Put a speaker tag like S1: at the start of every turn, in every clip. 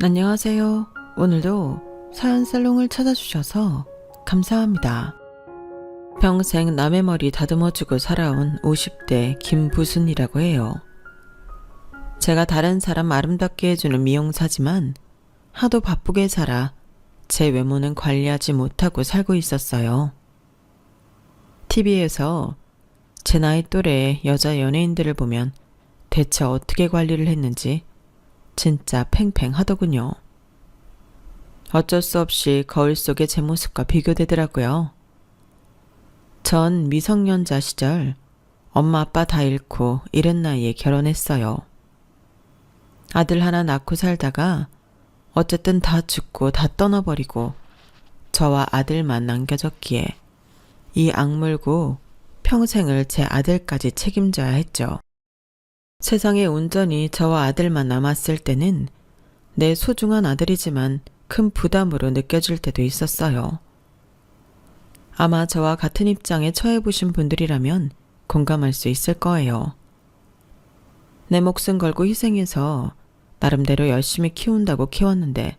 S1: 안녕하세요. 오늘도 사연 살롱을 찾아주셔서 감사합니다. 평생 남의 머리 다듬어주고 살아온 50대 김부순이라고 해요. 제가 다른 사람 아름답게 해주는 미용사지만 하도 바쁘게 살아 제 외모는 관리하지 못하고 살고 있었어요. TV에서 제 나이 또래의 여자 연예인들을 보면 대체 어떻게 관리를 했는지 진짜 팽팽하더군요. 어쩔 수 없이 거울 속의 제 모습과 비교되더라고요. 전 미성년자 시절 엄마 아빠 다 잃고 이른 나이에 결혼했어요. 아들 하나 낳고 살다가 어쨌든 다 죽고 다 떠나버리고 저와 아들만 남겨졌기에 이 악물고 평생을 제 아들까지 책임져야 했죠. 세상에 온전히 저와 아들만 남았을 때는 내 소중한 아들이지만 큰 부담으로 느껴질 때도 있었어요. 아마 저와 같은 입장에 처해 보신 분들이라면 공감할 수 있을 거예요. 내 목숨 걸고 희생해서 나름대로 열심히 키운다고 키웠는데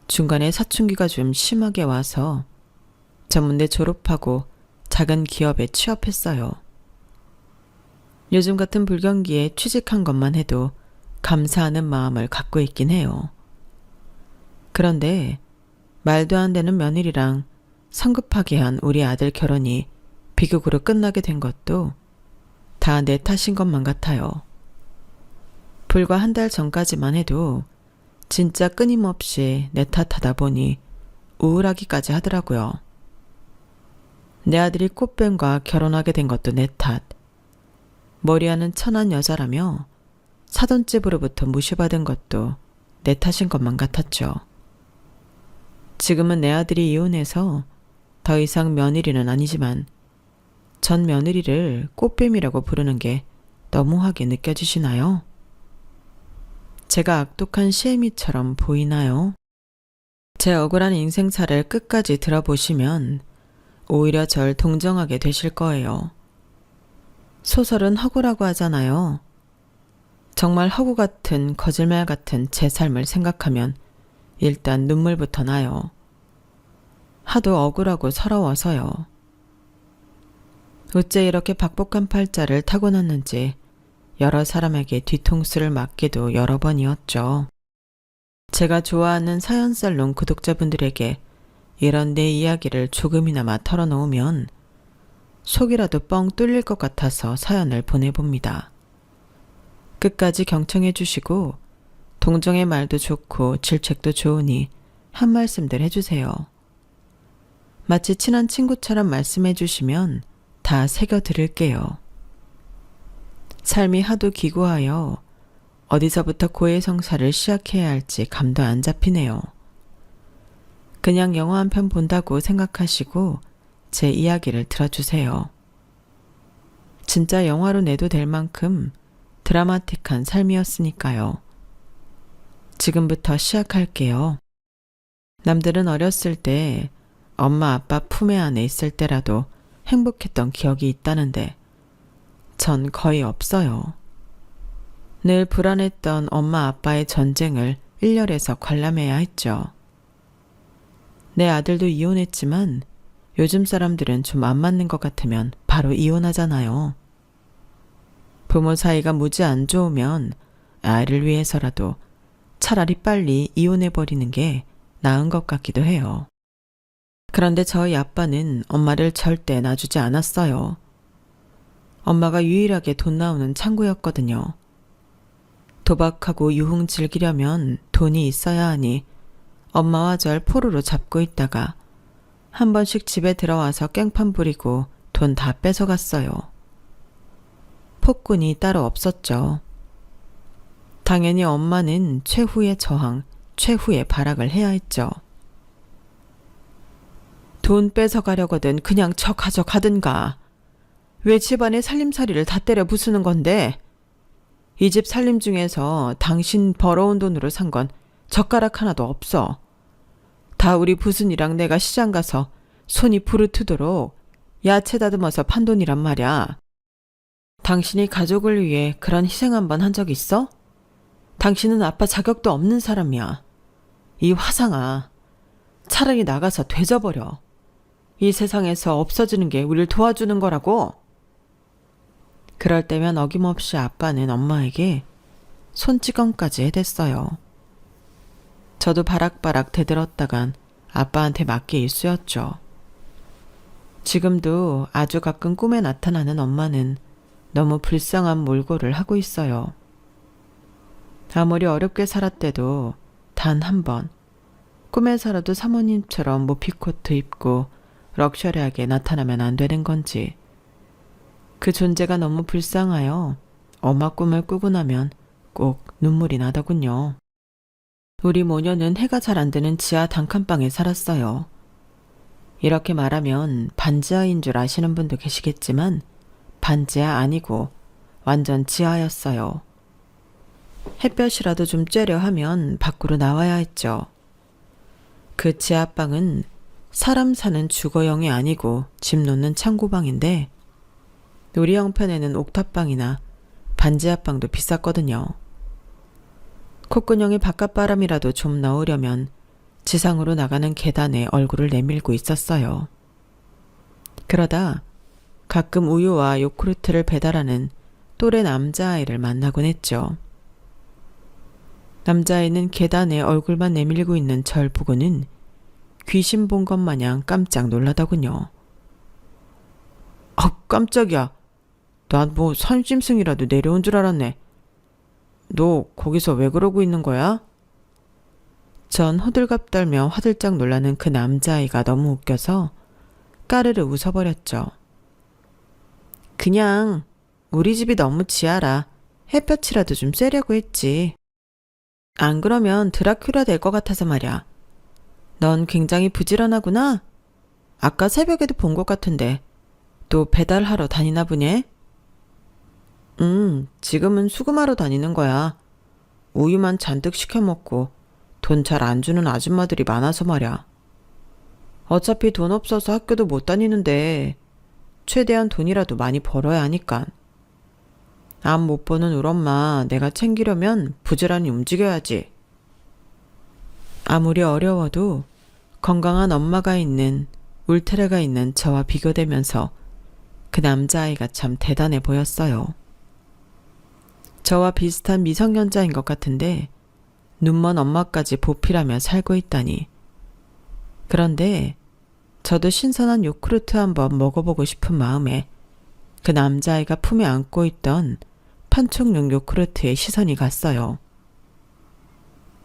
S1: 중간에 사춘기가 좀 심하게 와서 전문대 졸업하고 작은 기업에 취업했어요. 요즘 같은 불경기에 취직한 것만 해도 감사하는 마음을 갖고 있긴 해요. 그런데 말도 안 되는 며느리랑 성급하게 한 우리 아들 결혼이 비극으로 끝나게 된 것도 다 내 탓인 것만 같아요. 불과 한 달 전까지만 해도 진짜 끊임없이 내 탓하다 보니 우울하기까지 하더라고요. 내 아들이 꽃뱀과 결혼하게 된 것도 내 탓. 머리하는 천한 여자라며 사돈 집으로부터 무시받은 것도 내 탓인 것만 같았죠. 지금은 내 아들이 이혼해서 더 이상 며느리는 아니지만 전 며느리를 꽃뱀이라고 부르는 게 너무하게 느껴지시나요? 제가 악독한 시애미처럼 보이나요? 제 억울한 인생사를 끝까지 들어보시면 오히려 절 동정하게 되실 거예요. 소설은 허구라고 하잖아요. 정말 허구 같은 거짓말 같은 제 삶을 생각하면 일단 눈물부터 나요. 하도 억울하고 서러워서요. 어째 이렇게 박복한 팔자를 타고났는지 여러 사람에게 뒤통수를 맞기도 여러 번이었죠. 제가 좋아하는 사연살롱 구독자분들에게 이런 내 이야기를 조금이나마 털어놓으면 속이라도 뻥 뚫릴 것 같아서 사연을 보내봅니다. 끝까지 경청해 주시고 동정의 말도 좋고 질책도 좋으니 한 말씀들 해주세요. 마치 친한 친구처럼 말씀해 주시면 다 새겨 들을게요. 삶이 하도 기구하여 어디서부터 고해성사를 시작해야 할지 감도 안 잡히네요. 그냥 영화 한 편 본다고 생각하시고 제 이야기를 들어주세요. 진짜 영화로 내도 될 만큼 드라마틱한 삶이었으니까요. 지금부터 시작할게요. 남들은 어렸을 때 엄마 아빠 품에 안에 있을 때라도 행복했던 기억이 있다는데 전 거의 없어요. 늘 불안했던 엄마 아빠의 전쟁을 일렬에서 관람해야 했죠. 내 아들도 이혼했지만 요즘 사람들은 좀 안 맞는 것 같으면 바로 이혼하잖아요. 부모 사이가 무지 안 좋으면 아이를 위해서라도 차라리 빨리 이혼해버리는 게 나은 것 같기도 해요. 그런데 저희 아빠는 엄마를 절대 놔주지 않았어요. 엄마가 유일하게 돈 나오는 창구였거든요. 도박하고 유흥 즐기려면 돈이 있어야 하니 엄마와 절 포로로 잡고 있다가 한 번씩 집에 들어와서 깽판 부리고 돈 다 뺏어갔어요. 폭군이 따로 없었죠. 당연히 엄마는 최후의 저항, 최후의 발악을 해야 했죠. 돈 뺏어가려거든 그냥 저 가져가든가. 왜 집안의 살림살이를 다 때려 부수는 건데? 이 집 살림 중에서 당신 벌어온 돈으로 산 건 젓가락 하나도 없어. 다 우리 부순이랑 내가 시장 가서 손이 부르트도록 야채 다듬어서 판 돈이란 말이야. 당신이 가족을 위해 그런 희생 한 번 한 적 있어? 당신은 아빠 자격도 없는 사람이야. 이 화상아, 차라리 나가서 되져버려. 이 세상에서 없어지는 게 우릴 도와주는 거라고. 그럴 때면 어김없이 아빠는 엄마에게 손찌검까지 해댔어요. 저도 바락바락 대들었다간 아빠한테 맞게 일쑤였죠. 지금도 아주 가끔 꿈에 나타나는 엄마는 너무 불쌍한 몰골을 하고 있어요. 아무리 어렵게 살았대도 단 한 번 꿈에서라도 사모님처럼 모피코트 입고 럭셔리하게 나타나면 안 되는 건지, 그 존재가 너무 불쌍하여 엄마 꿈을 꾸고 나면 꼭 눈물이 나더군요. 우리 모녀는 해가 잘 안 드는 지하 단칸방에 살았어요. 이렇게 말하면 반지하인 줄 아시는 분도 계시겠지만 반지하 아니고 완전 지하였어요. 햇볕이라도 좀 쬐려 하면 밖으로 나와야 했죠. 그 지하방은 사람 사는 주거형이 아니고 집 놓는 창고방인데, 우리 형편에는 옥탑방이나 반지하방도 비쌌거든요. 콧구멍에 바깥바람이라도 좀 넣으려면 지상으로 나가는 계단에 얼굴을 내밀고 있었어요. 그러다 가끔 우유와 요구르트를 배달하는 또래 남자아이를 만나곤 했죠. 남자아이는 계단에 얼굴만 내밀고 있는 절 보고는 귀신 본 것 마냥 깜짝 놀라더군요. 깜짝이야. 난 뭐 산짐승이라도 내려온 줄 알았네. 너 거기서 왜 그러고 있는 거야? 전 호들갑 떨며 화들짝 놀라는 그 남자아이가 너무 웃겨서 까르르 웃어버렸죠. 그냥 우리 집이 너무 지하라 햇볕이라도 좀 쐬려고 했지. 안 그러면 드라큘라 될 것 같아서 말이야. 넌 굉장히 부지런하구나. 아까 새벽에도 본 것 같은데 또 배달하러 다니나 보네? 지금은 수금하러 다니는 거야. 우유만 잔뜩 시켜 먹고 돈 잘 안 주는 아줌마들이 많아서 말이야. 어차피 돈 없어서 학교도 못 다니는데 최대한 돈이라도 많이 벌어야 하니까. 암 못 보는 우리 엄마 내가 챙기려면 부지런히 움직여야지. 아무리 어려워도 건강한 엄마가 있는, 울타리가 있는 저와 비교되면서 그 남자아이가 참 대단해 보였어요. 저와 비슷한 미성년자인 것 같은데 눈먼 엄마까지 보필하며 살고 있다니. 그런데 저도 신선한 요구르트 한번 먹어보고 싶은 마음에 그 남자아이가 품에 안고 있던 판촉용 요구르트에 시선이 갔어요.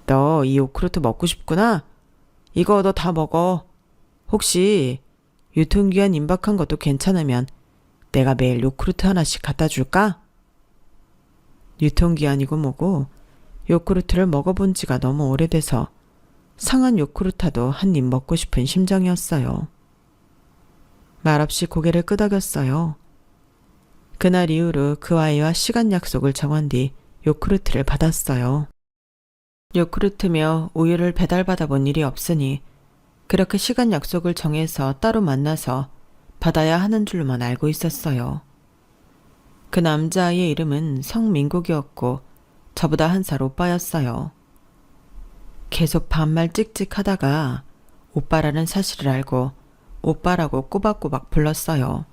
S1: 너 이 요구르트 먹고 싶구나? 이거 너 다 먹어. 혹시 유통기한 임박한 것도 괜찮으면 내가 매일 요구르트 하나씩 갖다 줄까? 유통기한이고 뭐고 요구르트를 먹어본 지가 너무 오래돼서 상한 요구르트도 한 입 먹고 싶은 심정이었어요. 말없이 고개를 끄덕였어요. 그날 이후로 그 아이와 시간 약속을 정한 뒤 요구르트를 받았어요. 요구르트며 우유를 배달받아 본 일이 없으니 그렇게 시간 약속을 정해서 따로 만나서 받아야 하는 줄로만 알고 있었어요. 그 남자아이의 이름은 성민국이었고 저보다 1살 오빠였어요. 계속 반말 찍찍하다가 오빠라는 사실을 알고 오빠라고 꼬박꼬박 불렀어요.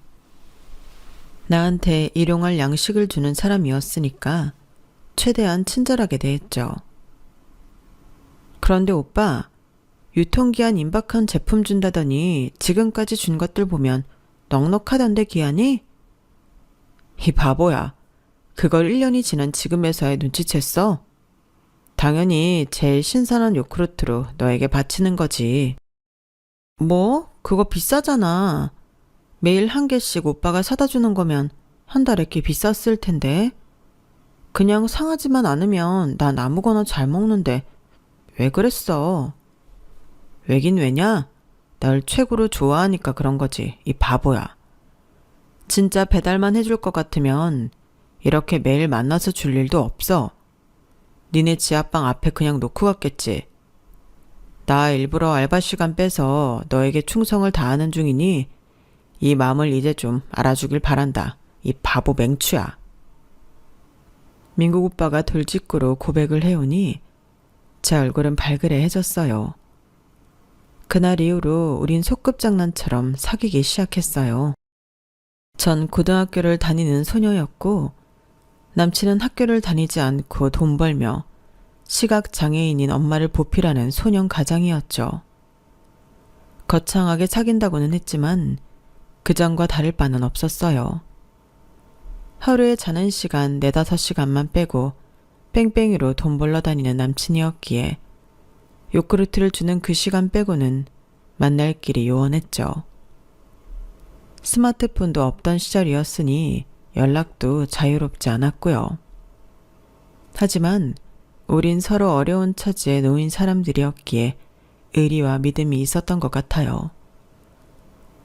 S1: 나한테 일용할 양식을 주는 사람이었으니까 최대한 친절하게 대했죠. 그런데 오빠, 유통기한 임박한 제품 준다더니 지금까지 준 것들 보면 넉넉하던데 기한이? 이 바보야. 그걸 1년이 지난 지금에서야 눈치챘어? 당연히 제일 신선한 요구르트로 너에게 바치는 거지. 뭐? 그거 비싸잖아. 매일 1개씩 오빠가 사다 주는 거면 한 달에 꽤 비쌌을 텐데. 그냥 상하지만 않으면 난 아무거나 잘 먹는데 왜 그랬어? 왜긴 왜냐? 널 최고로 좋아하니까 그런 거지, 이 바보야. 진짜 배달만 해줄 것 같으면 이렇게 매일 만나서 줄 일도 없어. 니네 지하방 앞에 그냥 놓고 갔겠지. 나 일부러 알바 시간 빼서 너에게 충성을 다하는 중이니 이 마음을 이제 좀 알아주길 바란다. 이 바보 맹추야. 민국 오빠가 돌직구로 고백을 해오니 제 얼굴은 발그레해졌어요. 그날 이후로 우린 소꿉장난처럼 사귀기 시작했어요. 전 고등학교를 다니는 소녀였고 남친은 학교를 다니지 않고 돈 벌며 시각장애인인 엄마를 보필하는 소년 가장이었죠. 거창하게 사귄다고는 했지만 그전과 다를 바는 없었어요. 하루에 자는 시간 4~5시간만 빼고 뺑뺑이로 돈 벌러 다니는 남친이었기에 요구르트를 주는 그 시간 빼고는 만날 길이 요원했죠. 스마트폰도 없던 시절이었으니 연락도 자유롭지 않았고요. 하지만 우린 서로 어려운 처지에 놓인 사람들이었기에 의리와 믿음이 있었던 것 같아요.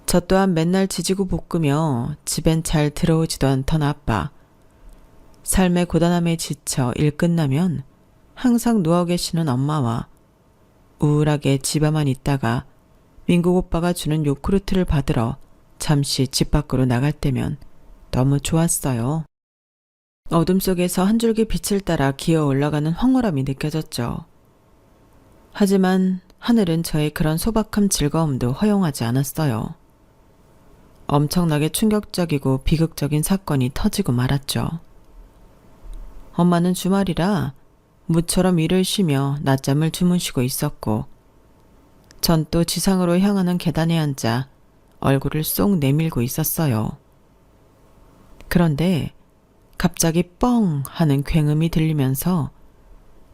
S1: 저 또한 맨날 지지고 볶으며 집엔 잘 들어오지도 않던 아빠. 삶의 고단함에 지쳐 일 끝나면 항상 누워 계시는 엄마와 우울하게 집에만 있다가 민국 오빠가 주는 요구르트를 받으러 잠시 집 밖으로 나갈 때면 너무 좋았어요. 어둠 속에서 한 줄기 빛을 따라 기어 올라가는 황홀함이 느껴졌죠. 하지만 하늘은 저의 그런 소박한 즐거움도 허용하지 않았어요. 엄청나게 충격적이고 비극적인 사건이 터지고 말았죠. 엄마는 주말이라 무처럼 일을 쉬며 낮잠을 주무시고 있었고 전 또 지상으로 향하는 계단에 앉아 얼굴을 쏙 내밀고 있었어요. 그런데 갑자기 뻥 하는 굉음이 들리면서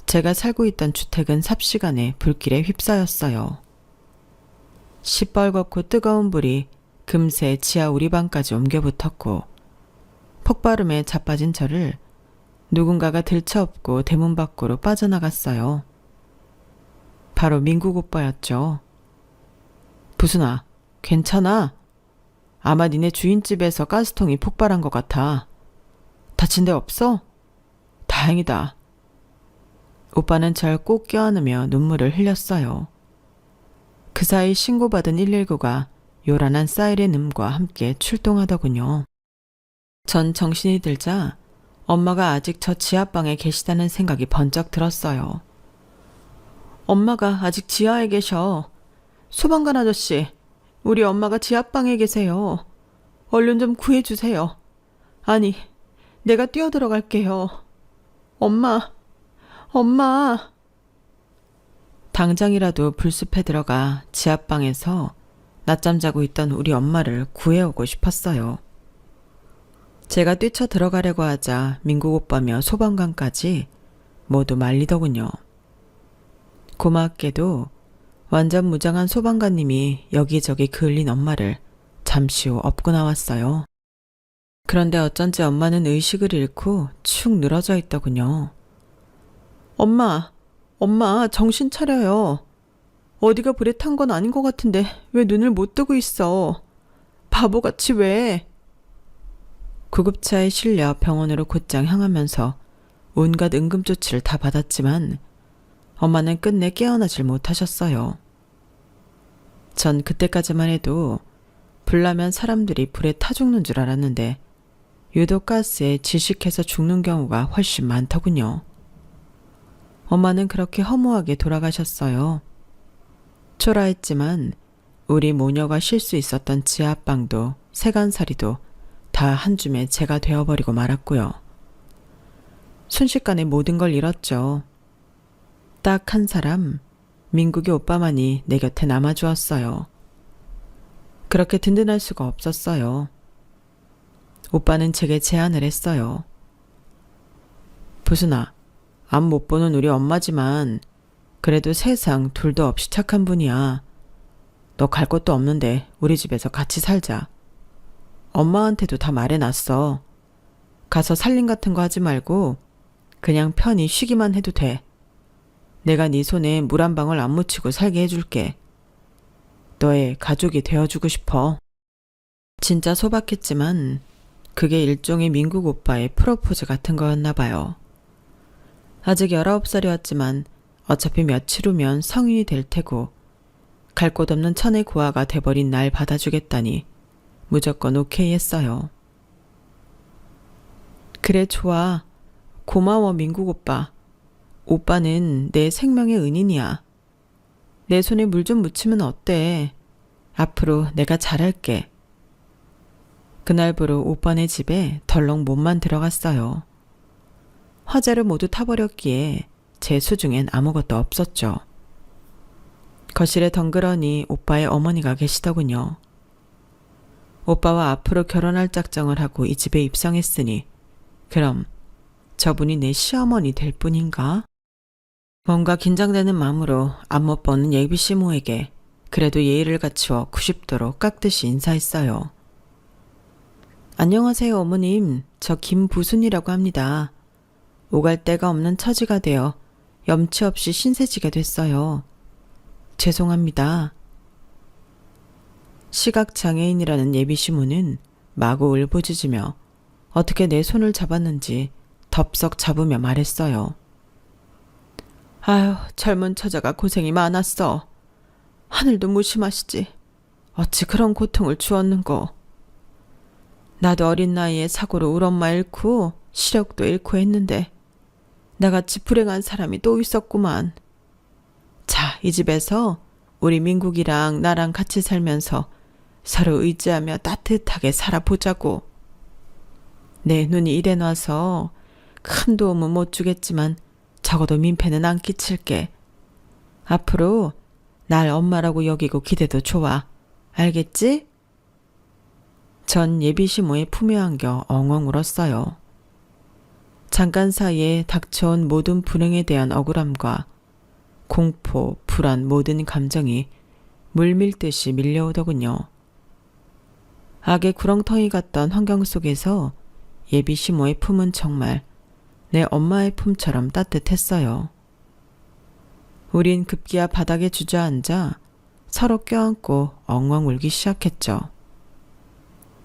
S1: 제가 살고 있던 주택은 삽시간에 불길에 휩싸였어요. 시뻘겋고 뜨거운 불이 금세 지하 우리방까지 옮겨 붙었고 폭발음에 자빠진 저를 누군가가 들쳐업고 대문 밖으로 빠져나갔어요. 바로 민국 오빠였죠. 부순아, 괜찮아? 아마 니네 주인집에서 가스통이 폭발한 것 같아. 다친 데 없어? 다행이다. 오빠는 절 꼭 껴안으며 눈물을 흘렸어요. 그 사이 신고받은 119가 요란한 사이렌 음과 함께 출동하더군요. 전 정신이 들자 엄마가 아직 저 지하방에 계시다는 생각이 번쩍 들었어요. 엄마가 아직 지하에 계셔. 소방관 아저씨, 우리 엄마가 지하방에 계세요. 얼른 좀 구해주세요. 아니, 내가 뛰어들어갈게요. 엄마. 당장이라도 불숲에 들어가 지하방에서 낮잠 자고 있던 우리 엄마를 구해오고 싶었어요. 제가 뛰쳐 들어가려고 하자 민국 오빠며 소방관까지 모두 말리더군요. 고맙게도 완전 무장한 소방관님이 여기저기 그을린 엄마를 잠시 후 업고 나왔어요. 그런데 어쩐지 엄마는 의식을 잃고 축 늘어져 있더군요. 엄마 정신 차려요. 어디가 불에 탄 건 아닌 것 같은데 왜 눈을 못 뜨고 있어. 바보같이 왜. 구급차에 실려 병원으로 곧장 향하면서 온갖 응급조치를 다 받았지만 엄마는 끝내 깨어나질 못하셨어요. 전 그때까지만 해도 불나면 사람들이 불에 타 죽는 줄 알았는데 유독 가스에 질식해서 죽는 경우가 훨씬 많더군요. 엄마는 그렇게 허무하게 돌아가셨어요. 초라했지만 우리 모녀가 쉴 수 있었던 지하방도 세간살이도 다 한 줌에 제가 되어버리고 말았고요. 순식간에 모든 걸 잃었죠. 딱 한 사람, 민국이 오빠만이 내 곁에 남아주었어요. 그렇게 든든할 수가 없었어요. 오빠는 제게 제안을 했어요. 부순아, 앞 못 보는 우리 엄마지만 그래도 세상 둘도 없이 착한 분이야. 너 갈 곳도 없는데 우리 집에서 같이 살자. 엄마한테도 다 말해놨어. 가서 살림 같은 거 하지 말고 그냥 편히 쉬기만 해도 돼. 내가 네 손에 물 한 방울 안 묻히고 살게 해줄게. 너의 가족이 되어주고 싶어. 진짜 소박했지만 그게 일종의 민국 오빠의 프로포즈 같은 거였나 봐요. 아직 19살이었지만 어차피 며칠 후면 성인이 될 테고 갈 곳 없는 천의 고아가 돼버린 날 받아주겠다니 무조건 오케이 했어요. 그래 좋아. 고마워 민국 오빠. 오빠는 내 생명의 은인이야. 내 손에 물 좀 묻히면 어때? 앞으로 내가 잘할게. 그날부로 오빠네 집에 덜렁 몸만 들어갔어요. 화자를 모두 타버렸기에 제 수중엔 아무것도 없었죠. 거실에 덩그러니 오빠의 어머니가 계시더군요. 오빠와 앞으로 결혼할 작정을 하고 이 집에 입성했으니 그럼 저분이 내 시어머니 될 뿐인가? 뭔가 긴장되는 마음으로 안 못 보는 예비시모에게 그래도 예의를 갖추어 90도로 깍듯이 인사했어요. 안녕하세요 어머님, 저 김부순이라고 합니다. 오갈 데가 없는 처지가 되어 염치 없이 신세지게 됐어요. 죄송합니다. 시각장애인이라는 예비시모는 마구 울부짖으며 어떻게 내 손을 잡았는지 덥석 잡으며 말했어요. 아유, 젊은 처자가 고생이 많았어. 하늘도 무심하시지. 어찌 그런 고통을 주었는고. 나도 어린 나이에 사고로 울 엄마 잃고 시력도 잃고 했는데 나같이 불행한 사람이 또 있었구만. 자, 이 집에서 우리 민국이랑 나랑 같이 살면서 서로 의지하며 따뜻하게 살아보자고. 내 눈이 이래 놔서 큰 도움은 못 주겠지만 적어도 민폐는 안 끼칠게. 앞으로 날 엄마라고 여기고 기대도 좋아. 알겠지? 전 예비시모의 품에 안겨 엉엉 울었어요. 잠깐 사이에 닥쳐온 모든 불행에 대한 억울함과 공포, 불안 모든 감정이 물밀듯이 밀려오더군요. 악의 구렁텅이 같던 환경 속에서 예비시모의 품은 정말 내 엄마의 품처럼 따뜻했어요. 우린 급기야 바닥에 주저앉아 서로 껴안고 엉엉 울기 시작했죠.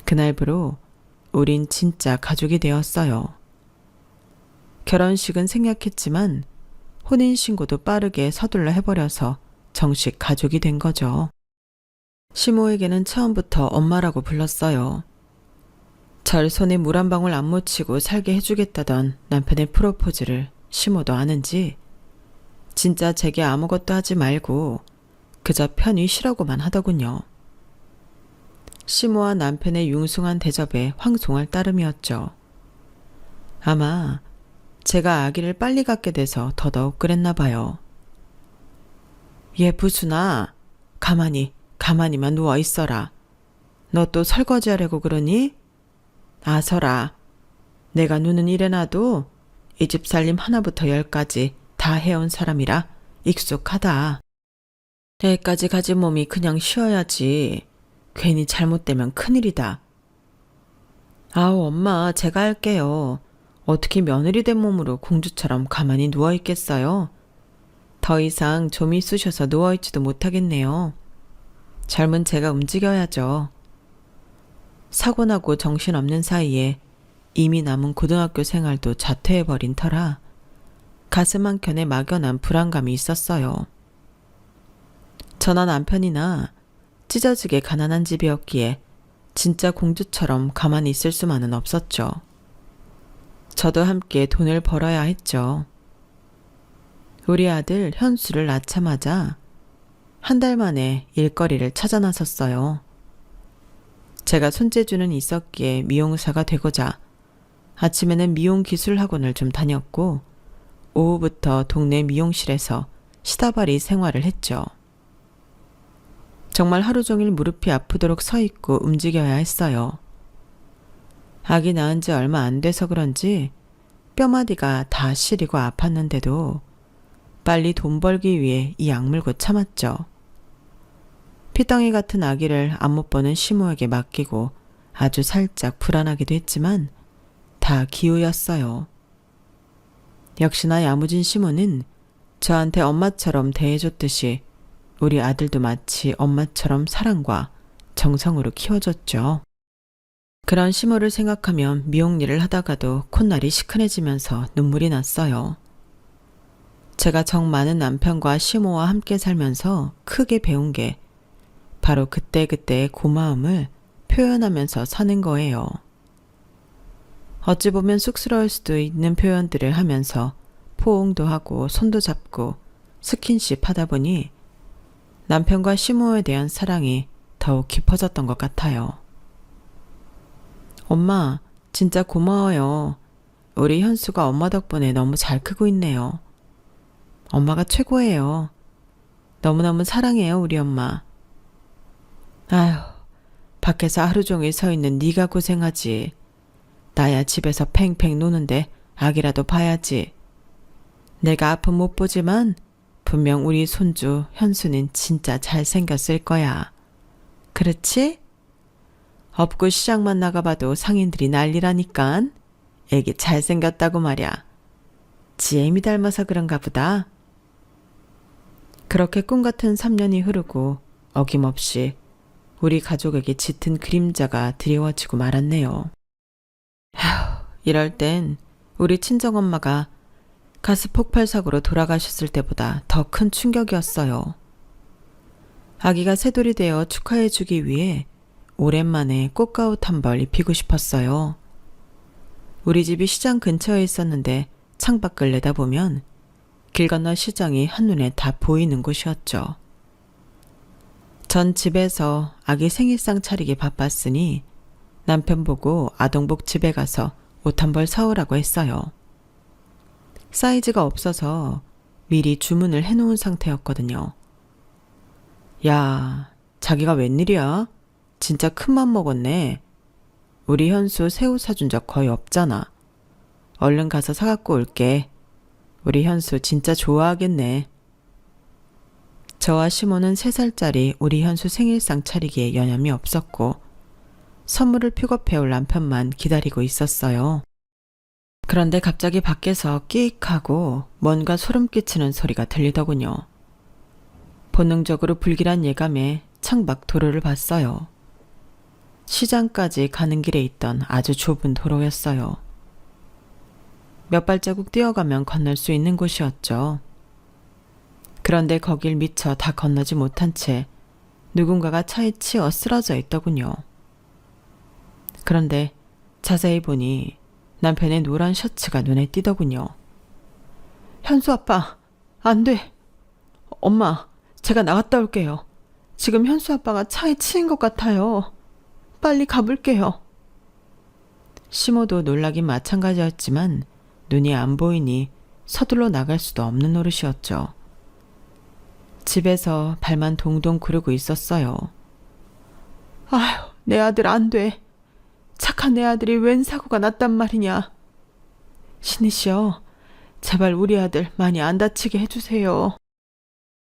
S1: 그날부로 우린 진짜 가족이 되었어요. 결혼식은 생략했지만 혼인신고도 빠르게 서둘러 해버려서 정식 가족이 된 거죠. 시모에게는 처음부터 엄마라고 불렀어요. 절 손에 물 한 방울 안 묻히고 살게 해주겠다던 남편의 프로포즈를 시모도 아는지 진짜 제게 아무것도 하지 말고 그저 편히 쉬라고만 하더군요. 시모와 남편의 융숭한 대접에 황송할 따름이었죠. 아마 제가 아기를 빨리 갖게 돼서 더더욱 그랬나 봐요. 얘 부순아, 가만히만 누워 있어라. 너 또 설거지하려고 그러니? 아서라. 내가 누는 이래놔도 이 집 살림 하나부터 열까지 다 해온 사람이라 익숙하다. 애까지 가진 몸이 그냥 쉬어야지. 괜히 잘못되면 큰일이다. 아우 엄마, 제가 할게요. 어떻게 며느리 된 몸으로 공주처럼 가만히 누워있겠어요? 더 이상 좀이 쑤셔서 누워있지도 못하겠네요. 젊은 제가 움직여야죠. 사고 나고 정신없는 사이에 이미 남은 고등학교 생활도 자퇴해버린 터라 가슴 한켠에 막연한 불안감이 있었어요. 저나 남편이나 찢어지게 가난한 집이었기에 진짜 공주처럼 가만히 있을 수만은 없었죠. 저도 함께 돈을 벌어야 했죠. 우리 아들 현수를 낳자마자 한 달 만에 일거리를 찾아 나섰어요. 제가 손재주는 있었기에 미용사가 되고자 아침에는 미용 기술 학원을 좀 다녔고 오후부터 동네 미용실에서 시다발이 생활을 했죠. 정말 하루 종일 무릎이 아프도록 서 있고 움직여야 했어요. 아기 낳은 지 얼마 안 돼서 그런지 뼈마디가 다 시리고 아팠는데도 빨리 돈 벌기 위해 이 악물고 참았죠. 피덩이 같은 아기를 안 못 보는 시모에게 맡기고 아주 살짝 불안하기도 했지만 다 기우였어요. 역시나 야무진 시모는 저한테 엄마처럼 대해줬듯이 우리 아들도 마치 엄마처럼 사랑과 정성으로 키워줬죠. 그런 시모를 생각하면 미용 일을 하다가도 콧날이 시큰해지면서 눈물이 났어요. 제가 정 많은 남편과 시모와 함께 살면서 크게 배운 게 바로 그때그때의 고마움을 표현하면서 사는 거예요. 어찌 보면 쑥스러울 수도 있는 표현들을 하면서 포옹도 하고 손도 잡고 스킨십 하다 보니 남편과 시모에 대한 사랑이 더욱 깊어졌던 것 같아요. 엄마, 진짜 고마워요. 우리 현수가 엄마 덕분에 너무 잘 크고 있네요. 엄마가 최고예요. 너무너무 사랑해요, 우리 엄마. 아휴, 밖에서 하루 종일 서 있는 네가 고생하지. 나야 집에서 팽팽 노는데 아기라도 봐야지. 내가 아픔 못 보지만 분명 우리 손주 현수는 진짜 잘생겼을 거야. 그렇지? 업고 시장만 나가봐도 상인들이 난리라니깐. 애기 잘생겼다고 말야. 지혜미 닮아서 그런가 보다. 그렇게 꿈같은 3년이 흐르고 어김없이 우리 가족에게 짙은 그림자가 드리워지고 말았네요. 휴, 이럴 땐 우리 친정엄마가 가스 폭발 사고로 돌아가셨을 때보다 더 큰 충격이었어요. 아기가 새돌이 되어 축하해주기 위해 오랜만에 꽃가옷 한 벌 입히고 싶었어요. 우리 집이 시장 근처에 있었는데 창밖을 내다보면 길 건너 시장이 한눈에 다 보이는 곳이었죠. 전 집에서 아기 생일상 차리기 바빴으니 남편 보고 아동복 집에 가서 옷 한 벌 사오라고 했어요. 사이즈가 없어서 미리 주문을 해놓은 상태였거든요. 야, 자기가 웬일이야? 진짜 큰맘 먹었네. 우리 현수 새 옷 사준 적 거의 없잖아. 얼른 가서 사갖고 올게. 우리 현수 진짜 좋아하겠네. 저와 시모는 3살짜리 우리 현수 생일상 차리기에 여념이 없었고 선물을 픽업해올 남편만 기다리고 있었어요. 그런데 갑자기 밖에서 끼익 하고 뭔가 소름 끼치는 소리가 들리더군요. 본능적으로 불길한 예감에 창밖 도로를 봤어요. 시장까지 가는 길에 있던 아주 좁은 도로였어요. 몇 발자국 뛰어가면 건널 수 있는 곳이었죠. 그런데 거길 미처 다 건너지 못한 채 누군가가 차에 치여 쓰러져 있더군요. 그런데 자세히 보니 남편의 노란 셔츠가 눈에 띄더군요. 현수 아빠, 안 돼. 엄마, 제가 나갔다 올게요. 지금 현수 아빠가 차에 치인 것 같아요. 빨리 가볼게요. 시모도 놀라긴 마찬가지였지만 눈이 안 보이니 서둘러 나갈 수도 없는 노릇이었죠. 집에서 발만 동동 구르고 있었어요. 아휴, 내 아들 안 돼. 착한 내 아들이 웬 사고가 났단 말이냐. 신이시여, 제발 우리 아들 많이 안 다치게 해주세요.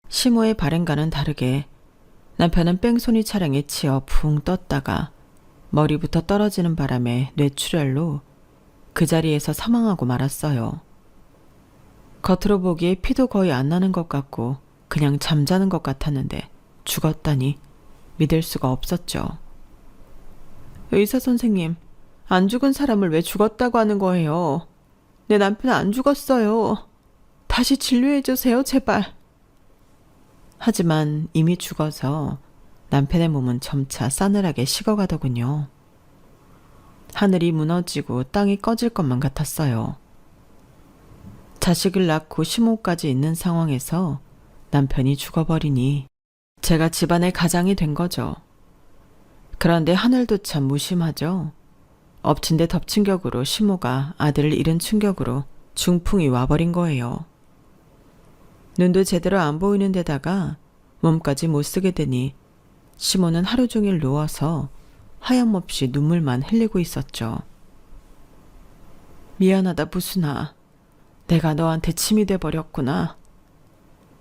S1: 시모의 발행과는 다르게 남편은 뺑소니 차량에 치여 붕 떴다가 머리부터 떨어지는 바람에 뇌출혈로 그 자리에서 사망하고 말았어요. 겉으로 보기에 피도 거의 안 나는 것 같고 그냥 잠자는 것 같았는데 죽었다니 믿을 수가 없었죠. 의사 선생님, 안 죽은 사람을 왜 죽었다고 하는 거예요? 내 남편 안 죽었어요. 다시 진료해 주세요, 제발. 하지만 이미 죽어서 남편의 몸은 점차 싸늘하게 식어가더군요. 하늘이 무너지고 땅이 꺼질 것만 같았어요. 자식을 낳고 시모까지 있는 상황에서 남편이 죽어버리니 제가 집안의 가장이 된 거죠. 그런데 하늘도 참 무심하죠. 엎친 데 덮친 격으로 시모가 아들을 잃은 충격으로 중풍이 와버린 거예요. 눈도 제대로 안 보이는 데다가 몸까지 못 쓰게 되니 시모는 하루 종일 누워서 하염없이 눈물만 흘리고 있었죠. 미안하다 부순아. 내가 너한테 침이 돼버렸구나.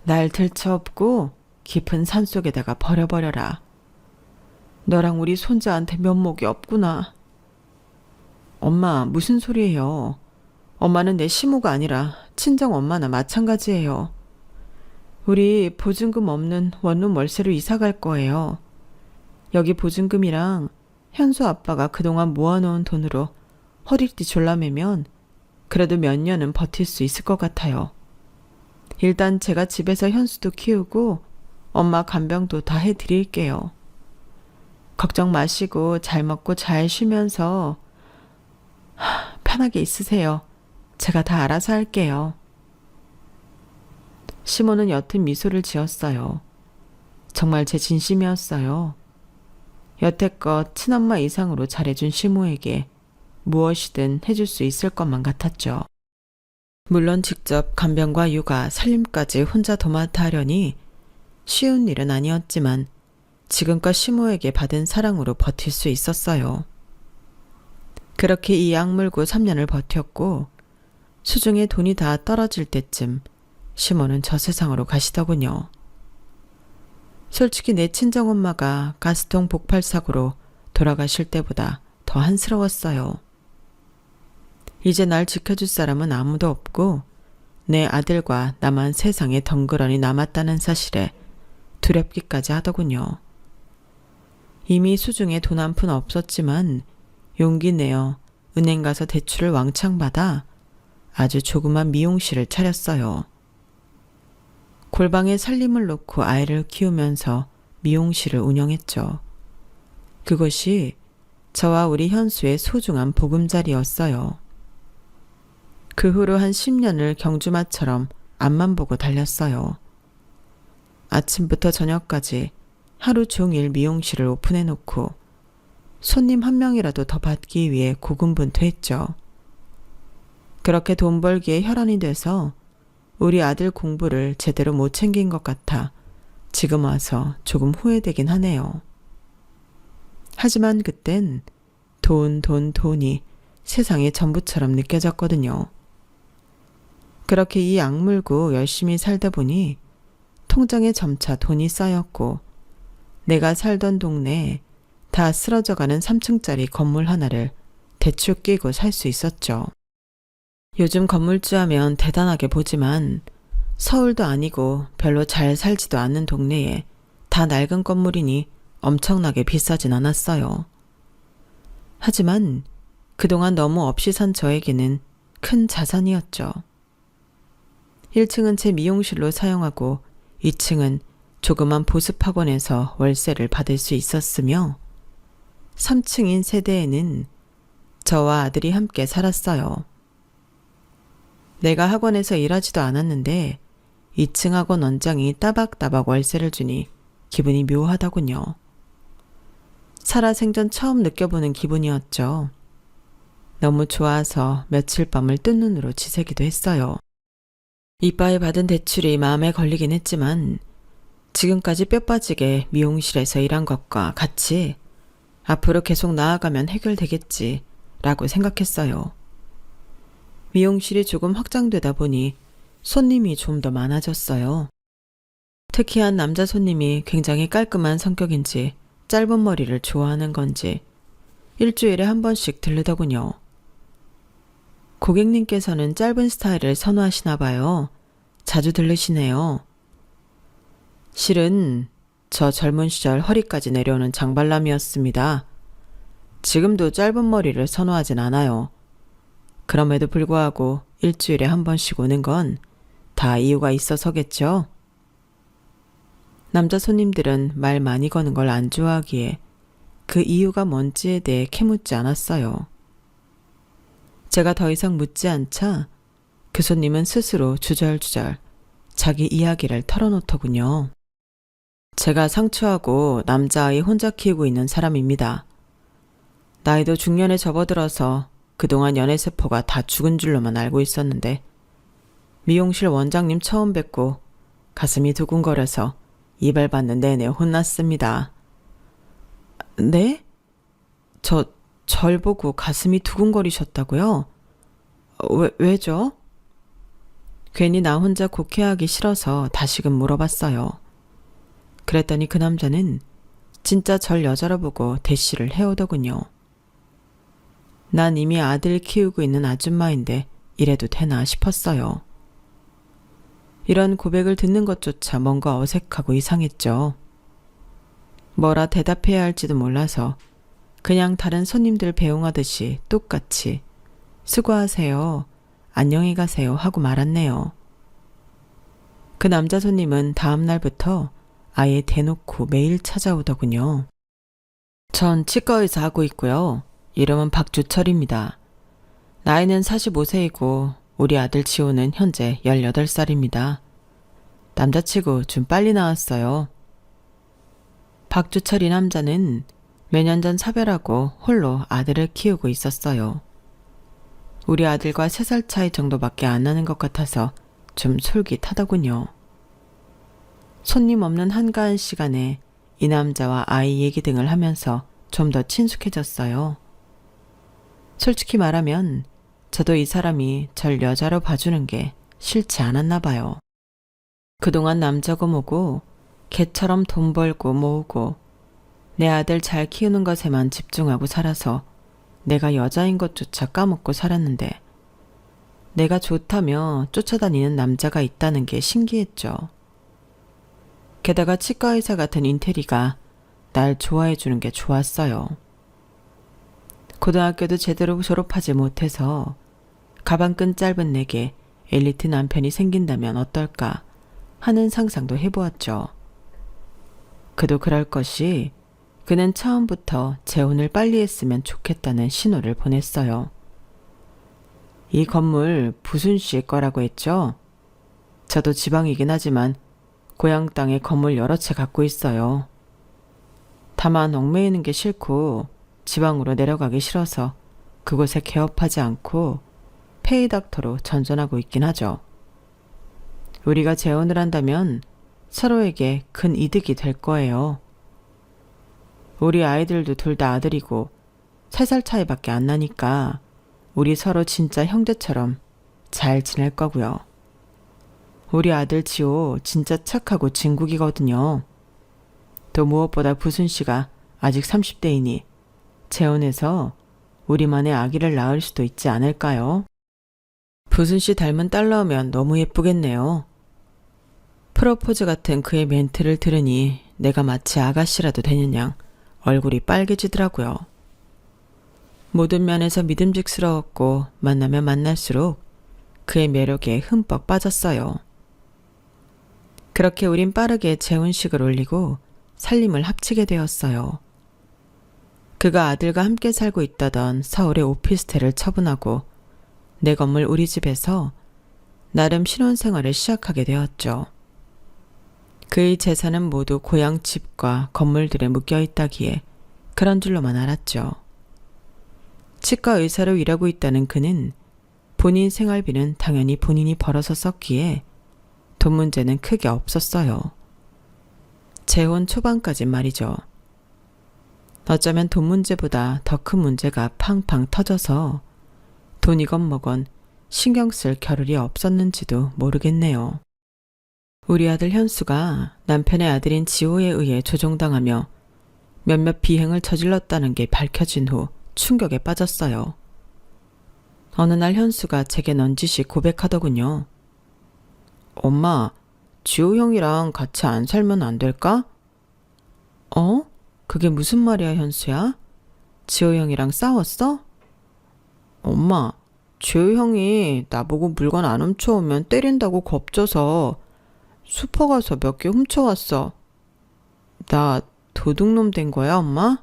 S1: 날 들쳐업고 깊은 산속에다가 버려버려라. 너랑 우리 손자한테 면목이 없구나. 엄마, 무슨 소리예요? 엄마는 내 시모가 아니라 친정 엄마나 마찬가지예요. 우리 보증금 없는 원룸 월세로 이사 갈 거예요. 여기 보증금이랑 현수 아빠가 그동안 모아놓은 돈으로 허리띠 졸라매면 그래도 몇 년은 버틸 수 있을 것 같아요. 일단 제가 집에서 현수도 키우고 엄마 간병도 다 해드릴게요. 걱정 마시고 잘 먹고 잘 쉬면서 편하게 있으세요. 제가 다 알아서 할게요. 시모는 옅은 미소를 지었어요. 정말 제 진심이었어요. 여태껏 친엄마 이상으로 잘해준 시모에게 무엇이든 해줄 수 있을 것만 같았죠. 물론 직접 간병과 육아, 살림까지 혼자 도맡아 하려니 쉬운 일은 아니었지만 지금껏 시모에게 받은 사랑으로 버틸 수 있었어요. 그렇게 이 약물고 3년을 버텼고 수중에 돈이 다 떨어질 때쯤 시모는 저 세상으로 가시더군요. 솔직히 내 친정엄마가 가스통 폭발 사고로 돌아가실 때보다 더 한스러웠어요. 이제 날 지켜줄 사람은 아무도 없고 내 아들과 나만 세상에 덩그러니 남았다는 사실에 두렵기까지 하더군요. 이미 수중에 돈 한 푼 없었지만 용기 내어 은행 가서 대출을 왕창 받아 아주 조그만 미용실을 차렸어요. 골방에 살림을 놓고 아이를 키우면서 미용실을 운영했죠. 그것이 저와 우리 현수의 소중한 보금자리였어요. 그 후로 한 10년을 경주마처럼 앞만 보고 달렸어요. 아침부터 저녁까지 하루 종일 미용실을 오픈해놓고 손님 한 명이라도 더 받기 위해 고군분투했죠. 그렇게 돈 벌기에 혈안이 돼서 우리 아들 공부를 제대로 못 챙긴 것 같아 지금 와서 조금 후회되긴 하네요. 하지만 그땐 돈이 세상의 전부처럼 느껴졌거든요. 그렇게 이 악물고 열심히 살다 보니 통장에 점차 돈이 쌓였고 내가 살던 동네에 다 쓰러져가는 3층짜리 건물 하나를 대출 끼고 살 수 있었죠. 요즘 건물주 하면 대단하게 보지만 서울도 아니고 별로 잘 살지도 않는 동네에 다 낡은 건물이니 엄청나게 비싸진 않았어요. 하지만 그동안 너무 없이 산 저에게는 큰 자산이었죠. 1층은 제 미용실로 사용하고 2층은 조그만 보습학원에서 월세를 받을 수 있었으며 3층인 세대에는 저와 아들이 함께 살았어요. 내가 학원에서 일하지도 않았는데 2층 학원 원장이 따박따박 월세를 주니 기분이 묘하더군요. 살아생전 처음 느껴보는 기분이었죠. 너무 좋아서 며칠 밤을 뜬 눈으로 지새기도 했어요. 이빠이 받은 대출이 마음에 걸리긴 했지만 지금까지 뼈 빠지게 미용실에서 일한 것과 같이 앞으로 계속 나아가면 해결되겠지 라고 생각했어요. 미용실이 조금 확장되다 보니 손님이 좀 더 많아졌어요. 특히 한 남자 손님이 굉장히 깔끔한 성격인지 짧은 머리를 좋아하는 건지 일주일에 한 번씩 들르더군요. 고객님께서는 짧은 스타일을 선호하시나 봐요. 자주 들르시네요. 실은 저 젊은 시절 허리까지 내려오는 장발남이었습니다. 지금도 짧은 머리를 선호하진 않아요. 그럼에도 불구하고 일주일에 한 번씩 오는 건 다 이유가 있어서겠죠. 남자 손님들은 말 많이 거는 걸 안 좋아하기에 그 이유가 뭔지에 대해 캐묻지 않았어요. 제가 더 이상 묻지 않자 그 손님은 스스로 주절주절 자기 이야기를 털어놓더군요. 제가 상추하고 남자아이 혼자 키우고 있는 사람입니다. 나이도 중년에 접어들어서 그동안 연애세포가 다 죽은 줄로만 알고 있었는데 미용실 원장님 처음 뵙고 가슴이 두근거려서 이발 받는 내내 혼났습니다. 네? 절 보고 가슴이 두근거리셨다고요? 왜죠? 괜히 나 혼자 곡해하기 싫어서 다시금 물어봤어요. 그랬더니 그 남자는 진짜 절 여자로 보고 대시를 해오더군요. 난 이미 아들 키우고 있는 아줌마인데 이래도 되나 싶었어요. 이런 고백을 듣는 것조차 뭔가 어색하고 이상했죠. 뭐라 대답해야 할지도 몰라서 그냥 다른 손님들 배웅하듯이 똑같이 수고하세요, 안녕히 가세요 하고 말았네요. 그 남자 손님은 다음 날부터 아예 대놓고 매일 찾아오더군요. 전 치과의사 하고 있고요. 이름은 박주철입니다. 나이는 45세이고 우리 아들 지호는 현재 18살입니다. 남자치고 좀 빨리 나왔어요. 박주철 이 남자는 몇 년 전 사별하고 홀로 아들을 키우고 있었어요. 우리 아들과 3살 차이 정도밖에 안 나는 것 같아서 좀 솔깃하더군요. 손님 없는 한가한 시간에 이 남자와 아이 얘기 등을 하면서 좀 더 친숙해졌어요. 솔직히 말하면 저도 이 사람이 절 여자로 봐주는 게 싫지 않았나 봐요. 그동안 남자고 뭐고 개처럼 돈 벌고 모으고 내 아들 잘 키우는 것에만 집중하고 살아서 내가 여자인 것조차 까먹고 살았는데 내가 좋다며 쫓아다니는 남자가 있다는 게 신기했죠. 게다가 치과의사 같은 인테리가 날 좋아해 주는 게 좋았어요. 고등학교도 제대로 졸업하지 못해서 가방끈 짧은 내게 엘리트 남편이 생긴다면 어떨까 하는 상상도 해보았죠. 그도 그럴 것이 그는 처음부터 재혼을 빨리 했으면 좋겠다는 신호를 보냈어요. 이 건물 부순 씨 거라고 했죠? 저도 지방이긴 하지만 고향 땅에 건물 여러 채 갖고 있어요. 다만 얽매이는 게 싫고 지방으로 내려가기 싫어서 그곳에 개업하지 않고 페이닥터로 전전하고 있긴 하죠. 우리가 재혼을 한다면 서로에게 큰 이득이 될 거예요. 우리 아이들도 둘 다 아들이고 3살 차이밖에 안 나니까 우리 서로 진짜 형제처럼 잘 지낼 거고요. 우리 아들 지호 진짜 착하고 진국이거든요. 또 무엇보다 부순 씨가 아직 30대이니 재혼해서 우리만의 아기를 낳을 수도 있지 않을까요? 부순 씨 닮은 딸 나오면 너무 예쁘겠네요. 프로포즈 같은 그의 멘트를 들으니 내가 마치 아가씨라도 되는 양 얼굴이 빨개지더라고요. 모든 면에서 믿음직스러웠고 만나면 만날수록 그의 매력에 흠뻑 빠졌어요. 그렇게 우린 빠르게 재혼식을 올리고 살림을 합치게 되었어요. 그가 아들과 함께 살고 있다던 서울의 오피스텔을 처분하고 내 건물 우리 집에서 나름 신혼생활을 시작하게 되었죠. 그의 재산은 모두 고향 집과 건물들에 묶여 있다기에 그런 줄로만 알았죠. 치과 의사로 일하고 있다는 그는 본인 생활비는 당연히 본인이 벌어서 썼기에 돈 문제는 크게 없었어요. 재혼 초반까진 말이죠. 어쩌면 돈 문제보다 더 큰 문제가 팡팡 터져서 돈이건 뭐건 신경 쓸 겨를이 없었는지도 모르겠네요. 우리 아들 현수가 남편의 아들인 지호에 의해 조종당하며 몇몇 비행을 저질렀다는 게 밝혀진 후 충격에 빠졌어요. 어느 날 현수가 제게 넌지시 고백하더군요. 엄마, 지호 형이랑 같이 안 살면 안 될까? 어? 그게 무슨 말이야, 현수야? 지호 형이랑 싸웠어? 엄마, 지호 형이 나보고 물건 안 훔쳐오면 때린다고 겁줘서 슈퍼 가서 몇 개 훔쳐왔어. 나 도둑놈 된 거야, 엄마?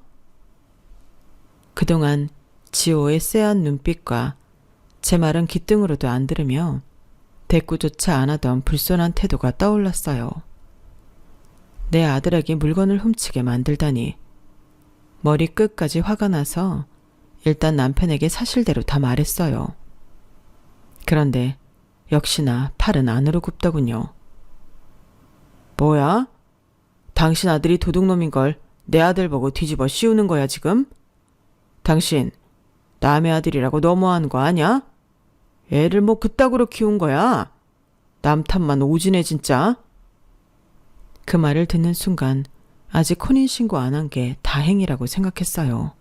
S1: 그동안 지호의 쎄한 눈빛과 제 말은 귀등으로도 안 들으며 대꾸조차 안 하던 불손한 태도가 떠올랐어요. 내 아들에게 물건을 훔치게 만들다니. 머리 끝까지 화가 나서 일단 남편에게 사실대로 다 말했어요. 그런데 역시나 팔은 안으로 굽더군요. 뭐야? 당신 아들이 도둑놈인 걸 내 아들 보고 뒤집어 씌우는 거야 지금? 당신 남의 아들이라고 너무하는 거 아냐? 애를 뭐 그따구로 키운 거야? 남 탓만 오지네 진짜. 그 말을 듣는 순간 아직 혼인신고 안 한 게 다행이라고 생각했어요.